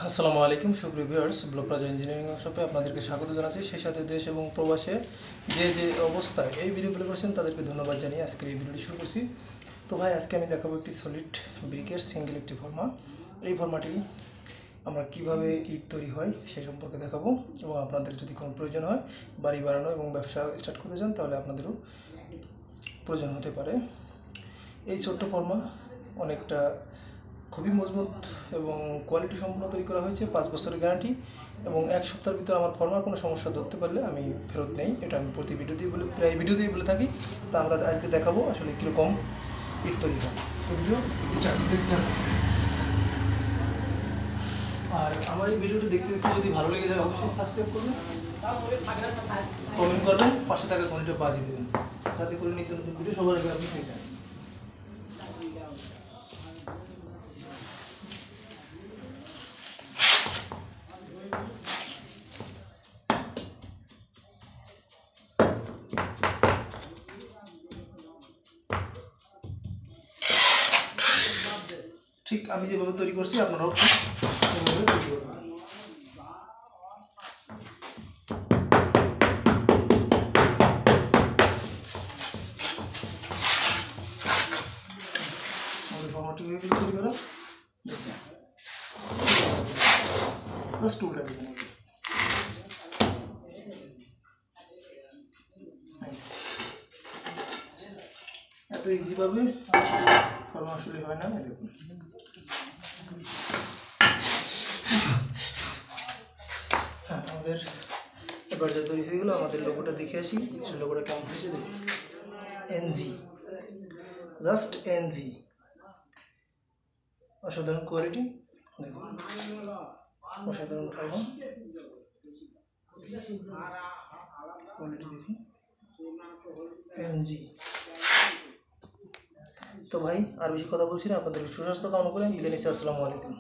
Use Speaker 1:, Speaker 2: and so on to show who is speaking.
Speaker 1: আসসালামু আলাইকুম সুপ্রিয় ভিউয়ার্স, ব্লক প্লাজা ইঞ্জিনিয়ারিং ওয়ার্কশপে আপনাদেরকে স্বাগত জানাচ্ছি। সেই সাথে দেশ এবং প্রবাসে যে অবস্থায় এই ভিডিও প্লে করছেন তাদেরকে ধন্যবাদ জানিয়ে আজকের এই ভিডিওটি শুরু করছি। তো ভাই, আজকে আমি দেখাবো একটি সলিড ব্রিকের সিঙ্গেল একটি ফর্মা। এই ফর্মাটি আমরা কিভাবে ইট তৈরি হয় সেই সম্পর্কে দেখাবো, এবং আপনাদের যদি কোনো প্রয়োজন হয় বাড়ি বানানো এবং ব্যবসা স্টার্ট করতে চান তাহলে আপনাদেরও প্রয়োজন হতে পারে। এই ছোট্ট ফর্মা অনেকটা খুবই মজবুত এবং কোয়ালিটি সম্পন্ন তৈরি করা হয়েছে, 5 বছরের গ্যারান্টি, এবং 1 সপ্তাহের ভিতরে আমার ফর্মার কোনো সমস্যা ধরতে পারলে আমি ফেরত নেই। এটা আমি প্রতি প্রায় ভিডিওতেই বলে থাকি। তা আমরা আজকে দেখাবো আসলে কীরকম ইট তৈরি হয়। তো ভিডিও স্টার্ট। আর আমার এই ভিডিওটি দেখতে দেখতে যদি ভালো লেগে যায় অবশ্যই সাবস্ক্রাইব করবেন, কমেন্ট করবেন, পাশে থাকা ঘন্টা বাজিয়ে দেবেন, যাতে করে নিত্য নতুন ভিডিও সবার আগে আপনি পেয়ে যান। ঠিক আমি যেভাবে তৈরি করছি আপনারাও সেভাবে তৈরি করবেন। আমাদের ফর্মাটি তৈরি করা জাস্ট টুলটা দেবেন। এত ইজিভাবে ফর্মা আসলে হয় না। দেখুন, হ্যাঁ, আমাদের এবার যা তৈরি হয়ে গেলো। আমাদের লোগোটা দেখে আসি, সে লোগোটা কেমন হয়েছে। দেখুন, এনজি, জাস্ট এনজি, অসাধারণ কোয়ালিটি। দেখুন, অসাধারণ ফর্মা কোয়ালিটি দেখি, এনজি। তো ভাই, আর বেশি কথা বলছি না, আপনাদের সুস্বাস্থ্য কামনা করে বিদায় নিচ্ছি। আসসালামু আলাইকুম।